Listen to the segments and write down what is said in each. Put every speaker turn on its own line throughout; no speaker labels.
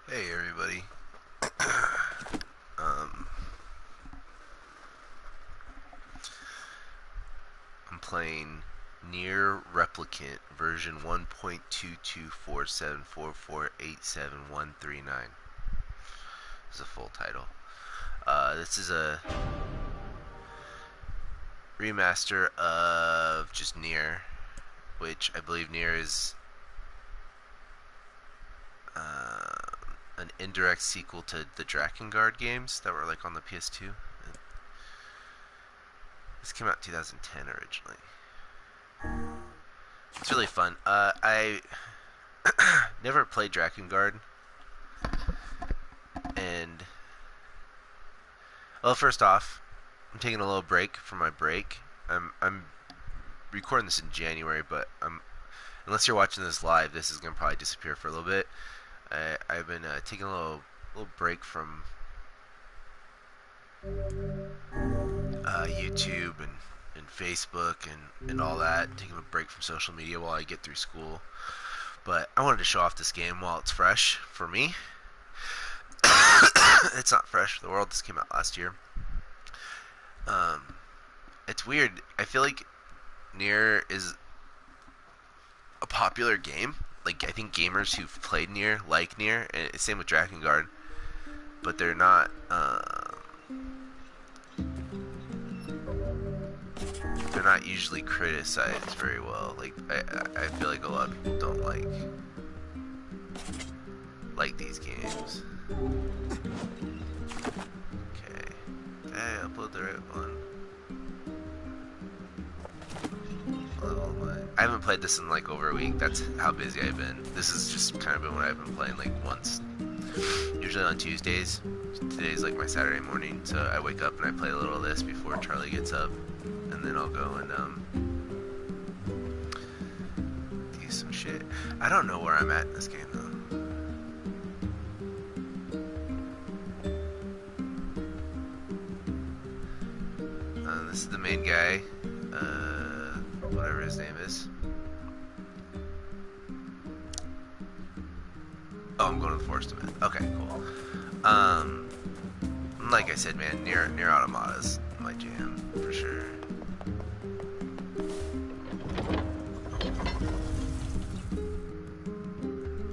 Hey everybody. um, I'm playing Nier Replicant version 1.22474487139. This is a full title. This is a remaster of just Nier, which I believe Nier is an indirect sequel to the Drakengard games that were like on the PS2. This came out in 2010 originally. It's really fun. I never played Drakengard, and well, first off, I'm taking a little break from my break. I'm recording this in January, but unless you're watching this live, this is gonna probably disappear for a little bit. I've been taking a little break from YouTube and Facebook and all that, taking a break from social media while I get through school. But I wanted to show off this game while it's fresh for me. It's not fresh for the world. This came out last year. Um, it's weird. I feel like Nier is a popular game. Like I think gamers who've played Nier like Nier, and same with Drakengard, but they're not usually criticized very well. Like I feel like a lot of people don't like these games. Okay, I upload the right one. I haven't played this in like over a week. That's how busy I've been. This has just kind of been what I've been playing like once. Usually on Tuesdays. Today's like my Saturday morning, so I wake up and I play a little of this before Charlie gets up, and then I'll go and do some shit. I don't know where I'm at in this game though. This is the main guy. Whatever his name is. Oh, I'm going to the forest event. Okay, cool. Like I said, man, Nier Automata's my jam for sure.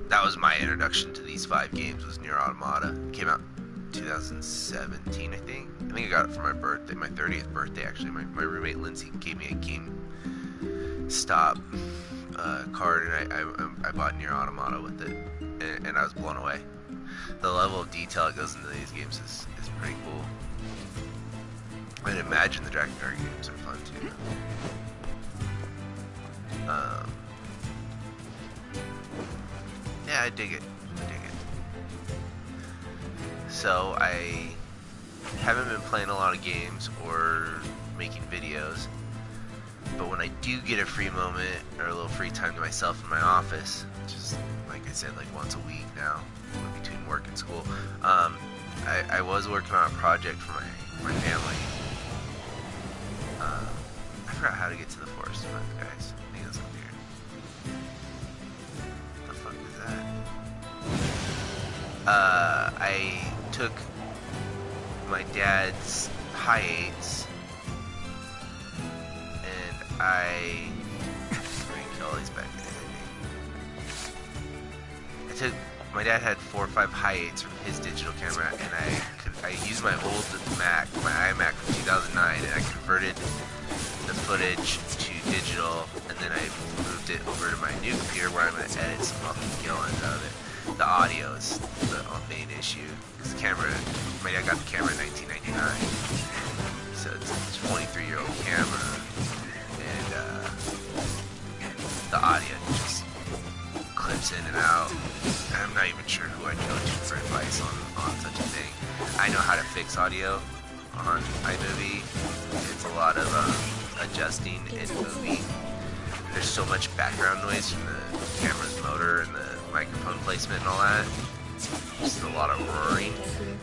That was my introduction to these 5 games. Was Nier Automata. It came out 2017, I think. I think I got it for my birthday, my 30th birthday actually. My roommate Lindsay gave me a GameStop card, and I bought Nier Automata with it, and I was blown away. The level of detail that goes into these games is pretty cool. I'd imagine the Drakengard games are fun too. Yeah, I dig it. So I haven't been playing a lot of games or making videos, but when I do get a free moment or a little free time to myself in my office, which is like I said, like once a week now, between work and school, I was working on a project for my family. I forgot how to get to the forest, but guys, I think it's up here. What the fuck is that? I took my dad's high eights and I kill all these back. My dad had 4 or 5 high eights from his digital camera, and I used my old Mac, my iMac from 2009, and I converted the footage to digital, and then I moved it over to my new computer where I'm going to edit some fucking killings out of it. The audio is the main issue, because my dad got the camera in 1999, so it's a 23-year-old camera, and the audio just clips in and out. I'm not even sure who I'd go to for advice on such a thing. I know how to fix audio on iMovie. It's a lot of adjusting and moving. There's so much background noise from the camera's motor and the microphone placement and all that. Just a lot of roaring.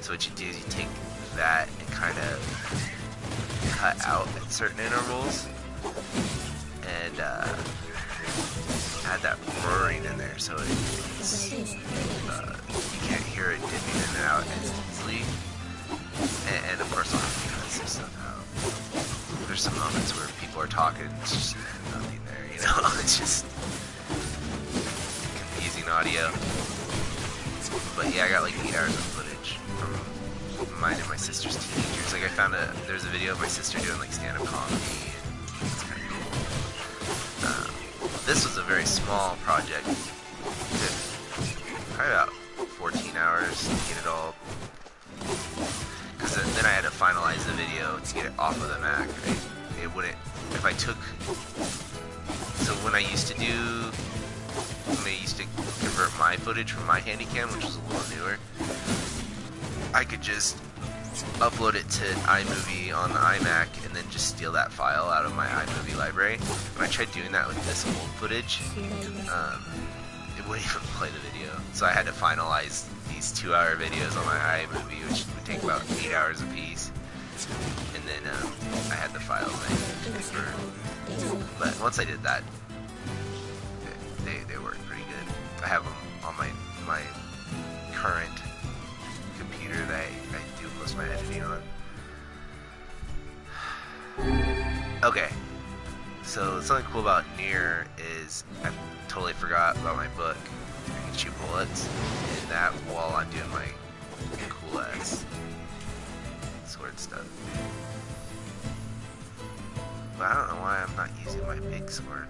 So what you do is you take that and kind of cut out at certain intervals and add that roaring in there. there, so it's you can't hear it dipping in and out as easily. And of course, I'll have to cut some stuff out. There's some moments where people are talking, it's just nothing there, you know? It's just confusing audio. But yeah, I got like 8 hours of footage from mine and my sister's teenage years. Like I found there's a video of my sister doing like stand-up comedy, and it's kind of cool. This was a very small project. It took probably about 14 hours to get it all. Because then I had to finalize the video to get it off of the Mac. It wouldn't, if I took, so when I used to convert my footage from my Handycam, which was a little newer, I could just upload it to iMovie on the iMac and then just steal that file out of my iMovie library. When I tried doing that with this old footage, it wouldn't even play the video. So I had to finalize these 2-hour videos on my iMovie, which would take about 8 hours a piece. And then I had the files I could convert. But once I did that, they worked pretty good. I have them on my current computer that I do most of my editing on. Okay, so something cool about Nier is I totally forgot about my book. I can shoot bullets in that while I'm doing my cool ass sword stuff. But I don't know why I'm not using my big sword.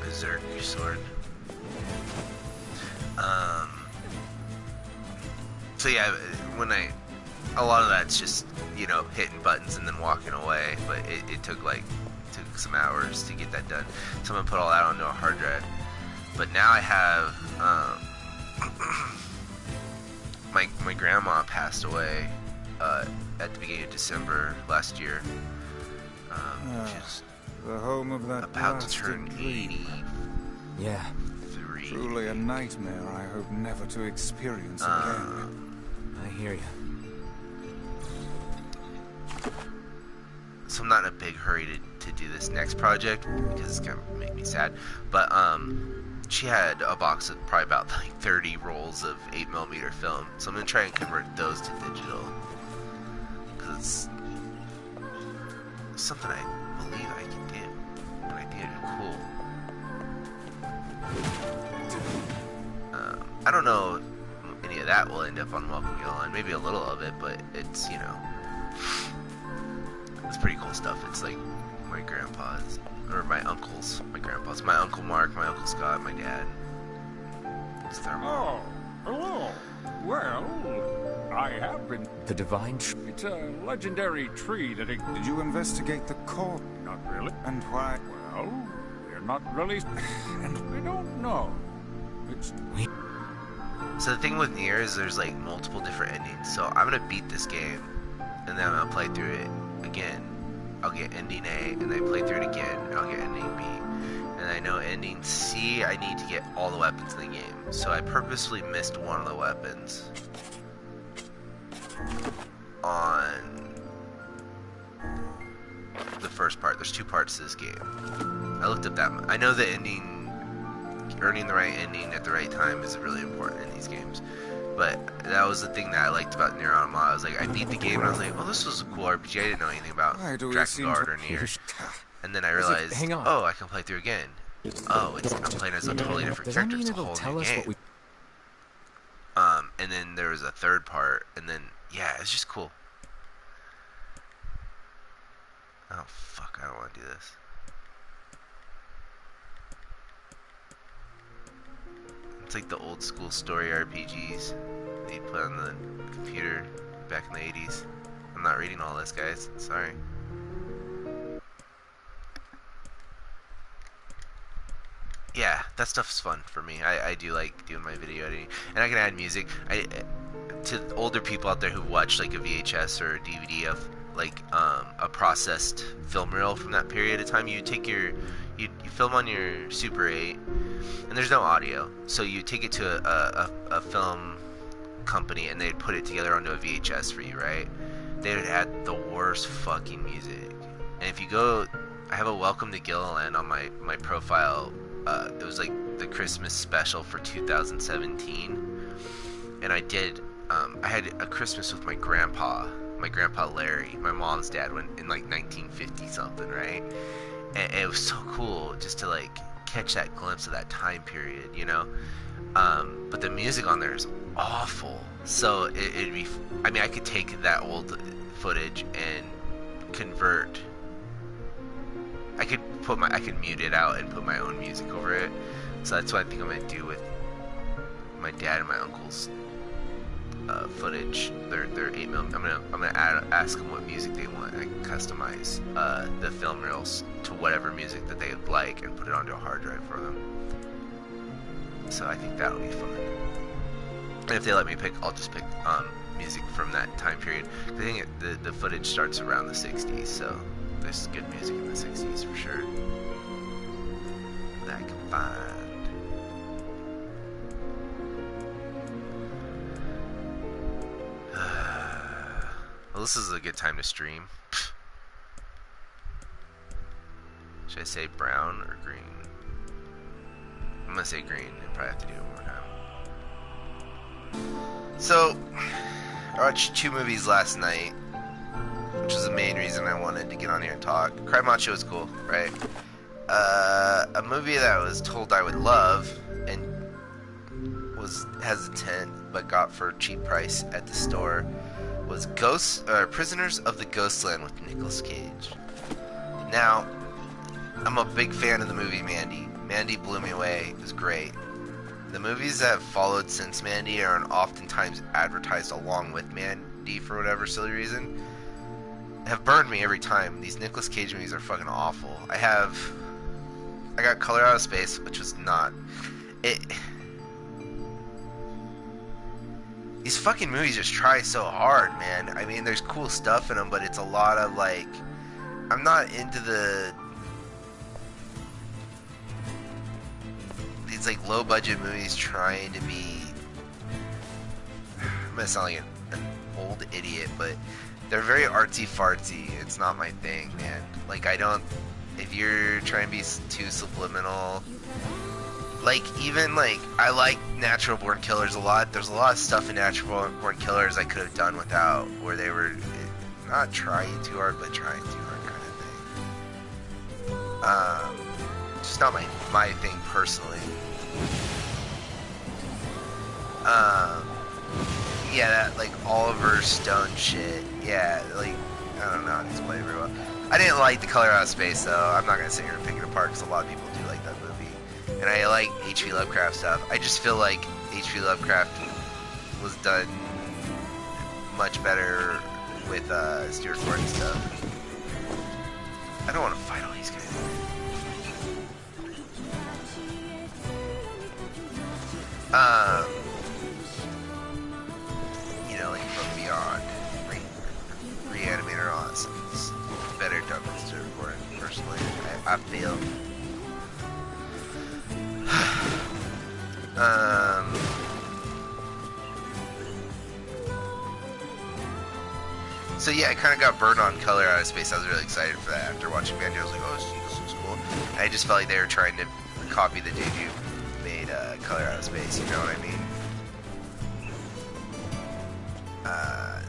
Berserker sword. So yeah, a lot of that's just, you know, hitting buttons and then walking away, but it took some hours to get that done. So I'm gonna put all that onto a hard drive. But now I have, my grandma passed away, at the beginning of December last year. She's
the home of that
about to turn 80.
Yeah.
Truly a nightmare I hope never to experience again.
I hear you.
So I'm not in a big hurry to do this next project because it's gonna make me sad. But she had a box of probably about like 30 rolls of 8mm film. So I'm gonna try and convert those to digital because it's something I believe I can do. An idea cool. I don't know if any of that will end up on Welcome Yellow, maybe a little of it, but it's, you know, it's pretty cool stuff. It's like my grandpa's, or my uncle's, my grandpa's, my Uncle Mark, my Uncle Scott, my dad. It's their mom.
Oh, hello. Well, I have been...
The divine tree.
It's a legendary tree that...
Did you investigate the cause?
Not really.
And why?
Well, we're not really... and we don't know. It's...
So the thing with Nier is there's like multiple different endings. So I'm gonna beat this game, and then I'll play through it again. I'll get ending A, and then play through it again, and I'll get ending B. And I know ending C, I need to get all the weapons in the game. So I purposely missed one of the weapons on the first part. There's 2 parts to this game. I looked up that. I know the ending. Earning the right ending at the right time is really important in these games. But that was the thing that I liked about Nier Automata. I was like, I beat the game and I was like, oh, this was a cool RPG. I didn't know anything about Drakengard or Nier. And then I realized, oh, I can play through again. Oh, I'm playing as a totally different character. It's a whole new game. And then there was a third part, and then, yeah, it's just cool. Oh, fuck, I don't want to do this. It's like the old school story RPGs that you put on the computer back in the 80s. I'm not reading all this, guys. Sorry. yeah, that stuff's fun for me. I do like doing my video editing, and I can add music. To older people out there who watch like a VHS or a DVD of like a processed film reel from that period of time, you take your you film on your Super 8, and there's no audio, so you take it to a film company, and they'd put it together onto a VHS for you, right? They would add the worst fucking music, and if you go, I have a Welcome to Gilliland on my profile. It was like the Christmas special for 2017, and I had a Christmas with my grandpa Larry, my mom's dad, when in like 1950 something, right? And it was so cool just to like catch that glimpse of that time period, you know. But the music on there is awful. So it'd be, I mean, I could take that old footage and convert. I could mute it out and put my own music over it. So that's what I think I'm gonna do with my dad and my uncle's footage. Their 8mm. I'm gonna ask them what music they want. I can customize the film reels to whatever music that they like and put it onto a hard drive for them. So I think that'll be fun. And if they let me pick, I'll just pick music from that time period. I think the footage starts around the 60s, so there's good music in the 60s for sure that I can find. Well, this is a good time to stream. Should I say brown or green? I'm gonna say green. I probably have to do it one more time. So, I watched 2 movies last night, which was the main reason I wanted to get on here and talk. Cry Macho was cool, right? A movie that I was told I would love and was hesitant but got for a cheap price at the store was Prisoners of the Ghostland with Nicolas Cage. Now, I'm a big fan of the movie Mandy. Mandy blew me away. It was great. The movies that have followed since Mandy are oftentimes advertised along with Mandy for whatever silly reason. Have burned me every time. These Nicolas Cage movies are fucking awful. I got Color Out of Space, which was not it. These fucking movies just try so hard, man. I mean, there's cool stuff in them, but it's a lot of like, I'm not into these like low budget movies trying to be. I'm gonna sound like an old idiot, but they're very artsy fartsy. It's not my thing, man. Like, if you're trying to be too subliminal, like, even like, I like Natural Born Killers a lot. There's a lot of stuff in Natural Born Killers I could have done without, where they were not trying too hard, but trying too hard kind of thing. Just not my thing personally. Yeah, that like Oliver Stone shit. Yeah, like, I don't know how to explain it very well. I didn't like The Color Out of Space, though. I'm not gonna sit here and pick it apart because a lot of people do like that movie, and I like H.P. Lovecraft stuff. I just feel like H.P. Lovecraft was done much better with Stuart Gordon stuff. I don't want to fight all these guys. You know, like from Beyond, Reanimator, all that stuff is better done with Stuart Gordon, personally. I feel. So yeah, I kind of got burned on Color Out of Space. I was really excited for that. After watching Banjo, I was like, oh, this looks cool. I just felt like they were trying to copy the dude who made Color Out of Space, you know what I mean?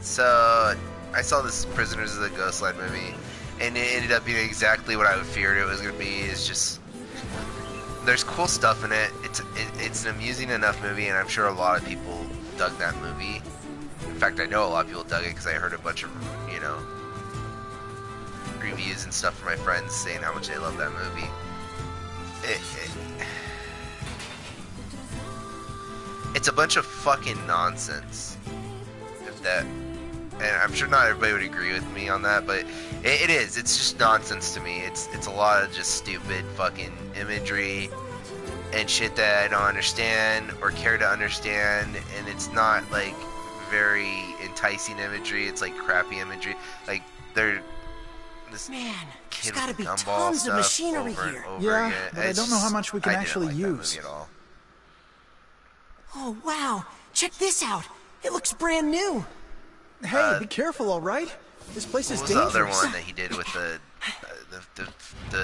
So I saw this Prisoners of the Ghostland movie, and it ended up being exactly what I feared it was going to be. It's just, there's cool stuff in it. It's an amusing enough movie, and I'm sure a lot of people dug that movie. In fact, I know a lot of people dug it because I heard a bunch of, you know, reviews and stuff from my friends saying how much they love that movie. It's a bunch of fucking nonsense. If that, and I'm sure not everybody would agree with me on that, but it is. It's just nonsense to me. It's a lot of just stupid fucking imagery. and shit that I don't understand or care to understand, and it's not like very enticing imagery. It's like crappy imagery. Like they're this
Man,
kid
there's gotta
with
be
gumball
tons of
stuff
machinery
over
here.
and over
Yeah,
again.
but I
It's
don't know how
just-
much we can
I didn't
actually
like
use.
That movie at all.
Oh, wow. Check this out. It looks brand new.
Hey, be careful, all right? This place is
What was
dangerous.
the other one that he did with the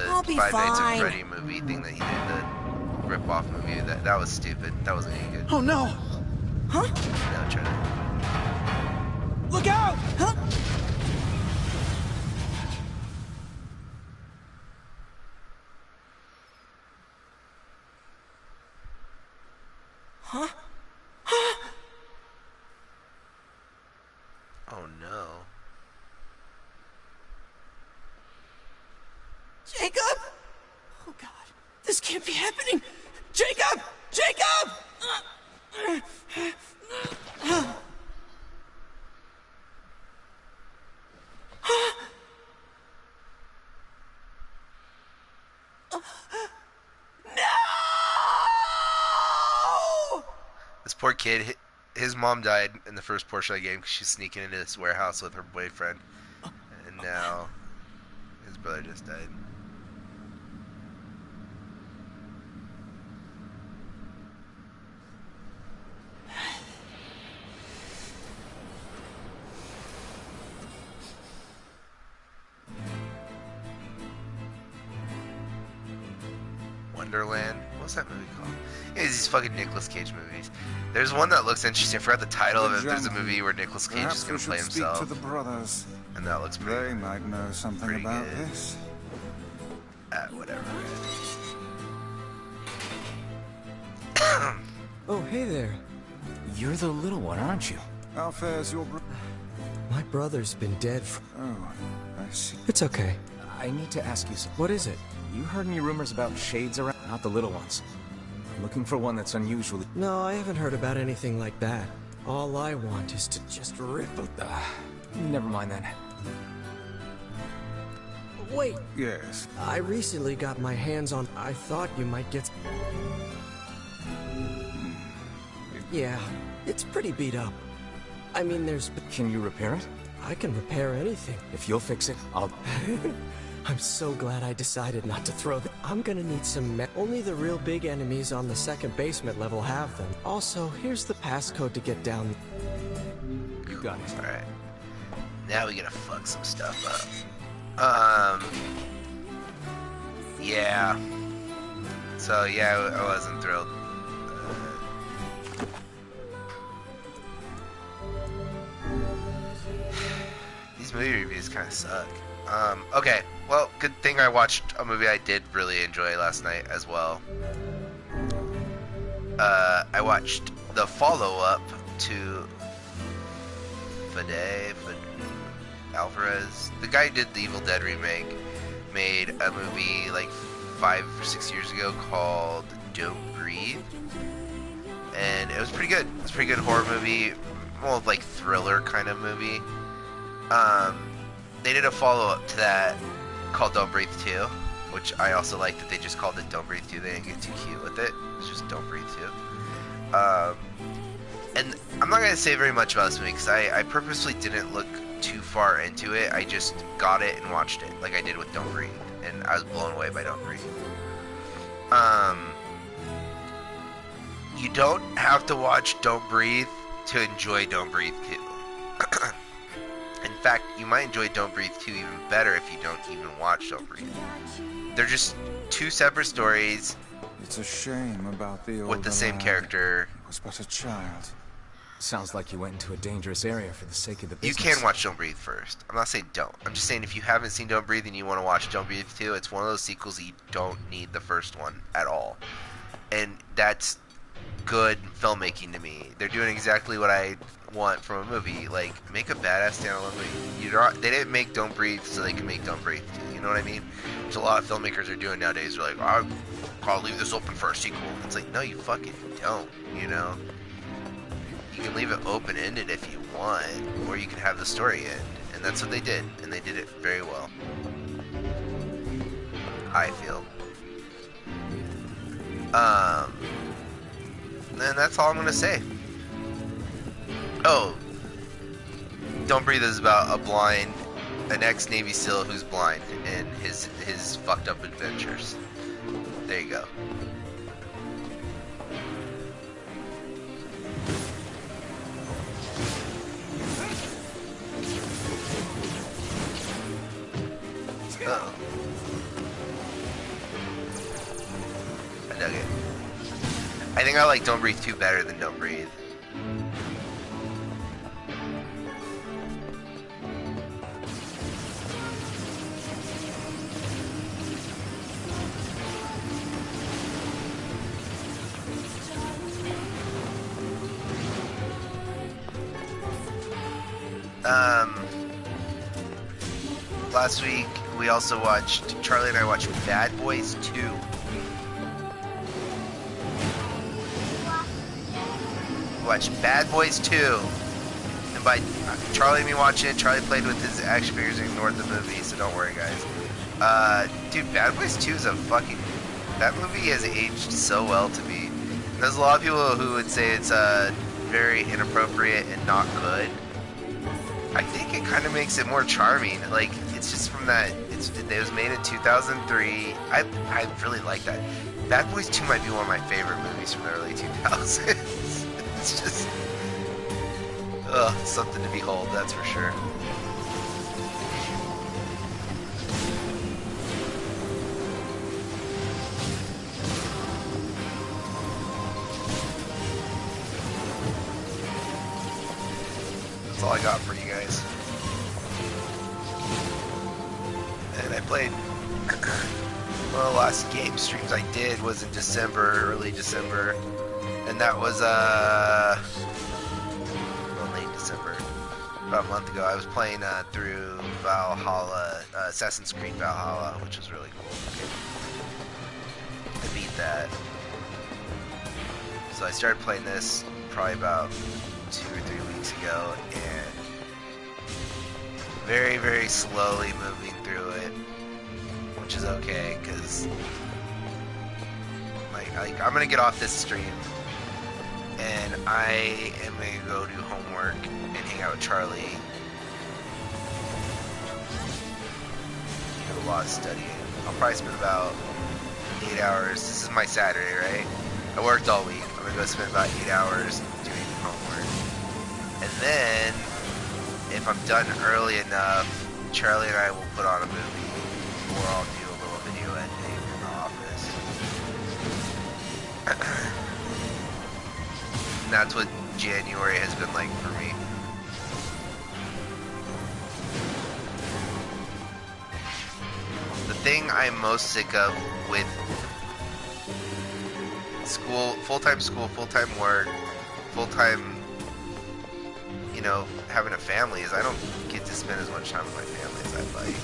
I'll be
Five Nights
fine.
at Freddy movie thing that he did, the rip-off movie? That was stupid. That wasn't any good.
Oh no!
Huh?
No, try to...
Look out!
Huh? Huh?
Oh no.
Jacob! Oh, God. This can't be happening. Jacob! Jacob! No!
This poor kid, his mom died in the first portion of the game because she's sneaking into this warehouse with her boyfriend. And now his brother just died. Wonderland? What's that movie called? Yeah, these fucking Nicolas Cage movies. There's one that looks interesting. I forgot the title of it. There's a movie where Nicolas Cage
Perhaps
is going
we
to play
should speak
himself.
to the brothers.
And that looks pretty
They might know something
pretty
about
good.
this.
Whatever.
Oh, hey there. You're the little one, aren't you?
How fares your
My brother's been dead for...
Oh, I see.
It's okay.
I need to ask you something.
What is it?
You heard any rumors about shades around? Not the little ones. I'm looking for one that's unusually...
No, I haven't heard about anything like that. All I want is to just rip a...
Never mind then.
Wait,
Yes.
I recently got my hands on... I thought you might get... Yeah, it's pretty beat up. I mean, there's...
Can you repair it?
I can repair anything.
If you'll fix it, I'll...
I'm so glad I decided not to throw them. I'm gonna need some only the real big enemies on the second basement level have them. Also, here's the passcode to get down.
You got it.
Alright. Now we gotta fuck some stuff up. Yeah. So, yeah, I wasn't thrilled. These movie reviews kind of suck. Okay, well, good thing I watched a movie I did really enjoy last night as well. I watched the follow-up to Fede Alvarez. The guy who did the Evil Dead remake made a movie like 5 or 6 years ago called Don't Breathe. And it was pretty good. It's a pretty good horror movie. Well, like thriller kind of movie. They did a follow-up to that called Don't Breathe 2, which I also like that they just called it Don't Breathe 2. They didn't get too cute with it. It's just Don't Breathe 2. And I'm not going to say very much about this movie because I purposely didn't look too far into it. I just got it and watched it like I did with Don't Breathe. And I was blown away by Don't Breathe. You don't have to watch Don't Breathe to enjoy Don't Breathe 2. In fact, you might enjoy Don't Breathe 2 even better if you don't even watch Don't Breathe. They're just two separate stories
It's a shame about the
with the same character.
He was but a child.
Sounds like you went into a dangerous area for the sake of the
You
business.
can watch Don't Breathe first. I'm not saying don't. I'm just saying if you haven't seen Don't Breathe and you want to watch Don't Breathe 2, it's one of those sequels that you don't need the first one at all. And that's good filmmaking to me. They're doing exactly what I want from a movie. Like, make a badass standalone movie. They didn't make Don't Breathe so they can make Don't Breathe 2. You know what I mean? Which a lot of filmmakers are doing nowadays. They're like, I'll leave this open for a sequel. It's like, no, you fucking don't, you know? You can leave it open-ended if you want, or you can have the story end. And that's what they did, and they did it very well. I feel. And that's all I'm gonna say. Oh, Don't Breathe is about an ex-Navy SEAL who's blind and his fucked up adventures. There you go. Uh-oh. I dug it. I think I like Don't Breathe 2 better than Don't Breathe. Last week we also Charlie and I watched Bad Boys 2. We watched Bad Boys 2. And by Charlie and me watching it, Charlie played with his action figures and ignored the movie, so don't worry guys. Dude, Bad Boys 2 is that movie has aged so well to me. And there's a lot of people who would say it's very inappropriate and not good. I think it kind of makes it more charming. Like, it's just from that. It was made in 2003. I really like that. Bad Boys 2 might be one of my favorite movies from the early 2000s. It's just, something to behold. That's for sure. That's all I got for you guys. And I played one of the last game streams I did was in December, early December, and that was late December, about a month ago. I was playing through Valhalla, Assassin's Creed Valhalla, which was really cool. I beat that. So I started playing this probably about 2 or 3 weeks ago, and very, very slowly moving through it, which is okay, because like I'm gonna get off this stream, and I am gonna go do homework and hang out with Charlie. Do a lot of studying. I'll probably spend about 8 hours. This is my Saturday, right? I worked all week. I'm gonna go spend about 8 hours doing homework. And then, if I'm done early enough, Charlie and I will put on a movie, or I'll do a little video editing in the office. And that's what January has been like for me. The thing I'm most sick of with school, full-time work, full-time, having a family is I don't get to spend as much time with my family as I'd like.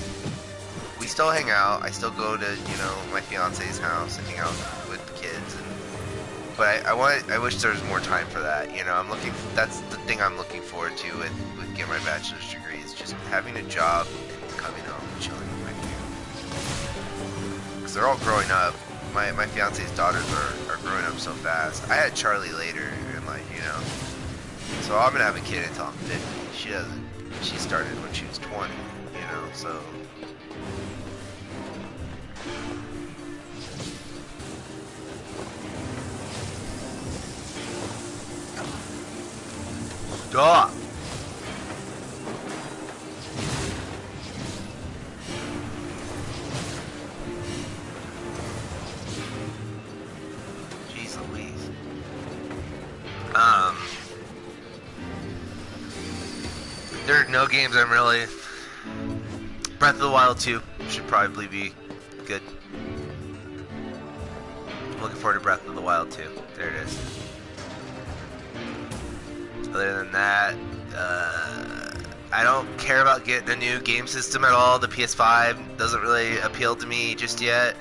We still hang out. I still go to, my fiance's house and hang out with the kids. But I wish there was more time for that. That's the thing I'm looking forward to with getting my bachelor's degree is just having a job and coming home and chilling with my family. Because they're all growing up. My fiance's daughters are growing up so fast. I had Charlie later in life, So I'm gonna have a kid until I'm 50. She doesn't. She started when she was 20, so. Stop! Jeez Louise. There are no games I'm really... Breath of the Wild 2 should probably be good. Looking forward to Breath of the Wild 2. There it is. Other than that, I don't care about getting a new game system at all. The PS5 doesn't really appeal to me just yet.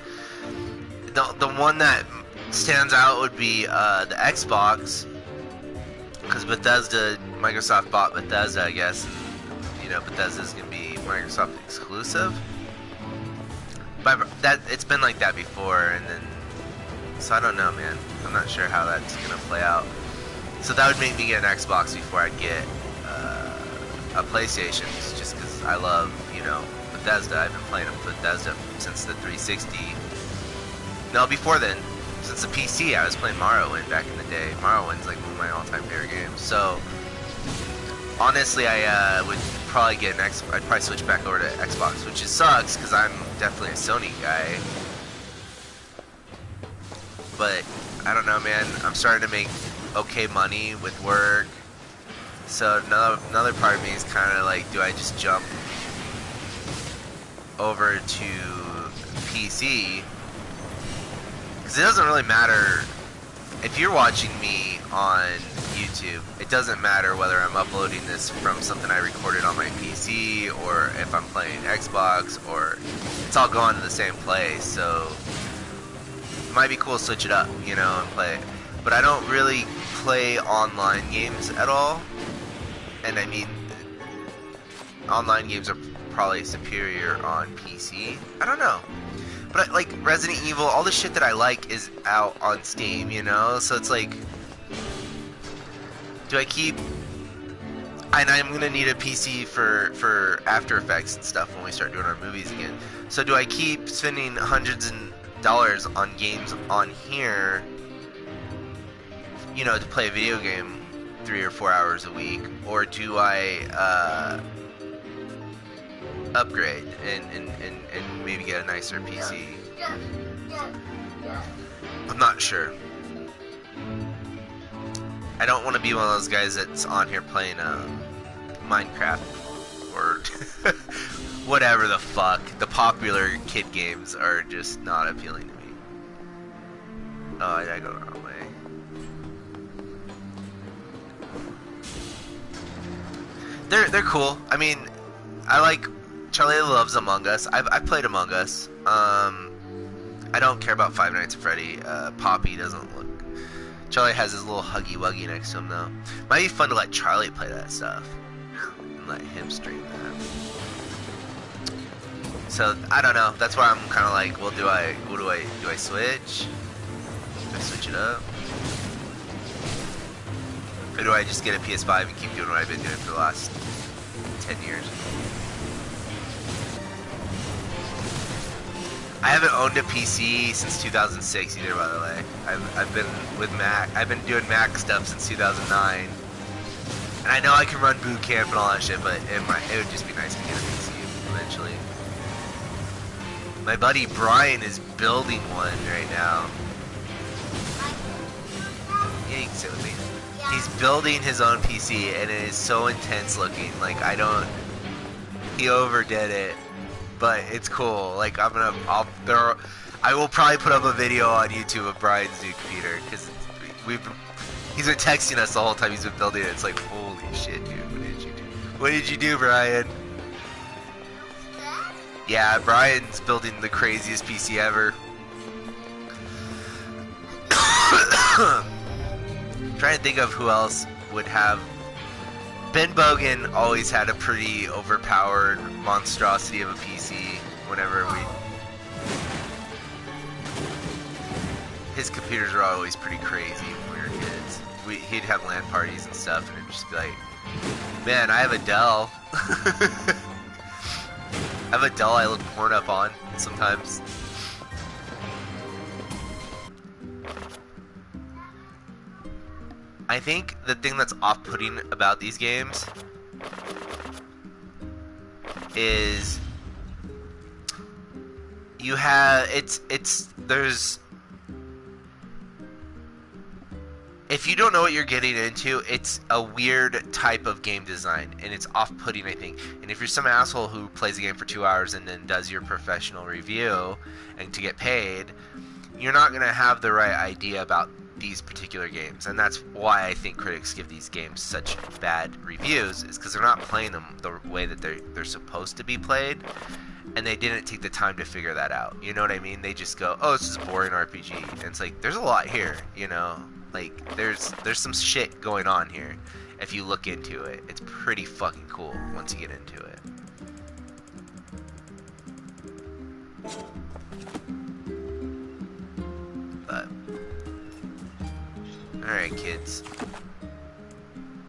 The one that stands out would be the Xbox, because Microsoft bought Bethesda, I guess. Bethesda's gonna be Microsoft exclusive. But it's been like that before, and then So I don't know, man. I'm not sure how that's gonna play out. So that would make me get an Xbox before I'd get a PlayStation, just because I love, you know, Bethesda. I've been playing Bethesda since the 360. No, before then, since the PC, I was playing Morrowind back in the day. Morrowind's like one of my all-time favorite games. So honestly, I would probably get an I'd probably switch back over to Xbox, which just sucks because I'm definitely a Sony guy. But I don't know, man. I'm starting to make okay money with work. So another part of me is kind of like, do I just jump over to PC? Because it doesn't really matter if you're watching me on YouTube. It doesn't matter whether I'm uploading this from something I recorded on my PC or if I'm playing Xbox, or it's all going to the same place. So it might be cool to switch it up, you know, and play. But I don't really play online games at all. And I mean, online games are probably superior on PC. I don't know. But like Resident Evil, all the shit that I like is out on Steam, you know? So it's like, do I keep... And I'm gonna need a PC for After Effects and stuff when we start doing our movies again. So do I keep spending hundreds of dollars on games on here, you know, to play a video game 3 or 4 hours a week? Or do I upgrade and maybe get a nicer PC? I'm not sure. I don't want to be one of those guys that's on here playing Minecraft or whatever the fuck. The popular kid games are just not appealing to me. Oh, I go the wrong way. They're cool. I mean, I like Charlie loves Among Us. I've played Among Us. I don't care about Five Nights at Freddy. Poppy doesn't look... Charlie has his little Huggy Wuggy next to him, though. Might be fun to let Charlie play that stuff. And let him stream that. So, I don't know. That's why I'm kind of like, well, do I switch? Do I switch it up? Or do I just get a PS5 and keep doing what I've been doing for the last 10 years? I haven't owned a PC since 2006 either, by the way. I've been with Mac. I've been doing Mac stuff since 2009. And I know I can run boot camp and all that shit, but it would just be nice to get a PC eventually. My buddy Brian is building one right now. Yeah, you can sit with me. He's building his own PC, and it is so intense looking. Like, he overdid it. But it's cool. Like, I will probably put up a video on YouTube of Brian's new computer, because he's been texting us the whole time he's been building it. It's like, holy shit, dude, what did you do? What did you do, Brian? Yeah, Brian's building the craziest PC ever. Trying to think of who else would have... Ben Bogan always had a pretty overpowered monstrosity of a PC whenever his computers were always pretty crazy when we were kids. He'd have LAN parties and stuff, and it'd just be like, man, I have a Dell. I have a Dell I look porn up on sometimes. I think the thing that's off-putting about these games is there's if you don't know what you're getting into, it's a weird type of game design, and it's off-putting, I think. And if you're some asshole who plays a game for 2 hours and then does your professional review and to get paid, you're not going to have the right idea about these particular games. And that's why I think critics give these games such bad reviews, is because they're not playing them the way that they're supposed to be played, and they didn't take the time to figure that out. You know what I mean? They just go, oh, this is a boring RPG. And it's like, there's a lot here, you know? Like, there's some shit going on here. If you look into it, it's pretty fucking cool once you get into it. But Alright, kids.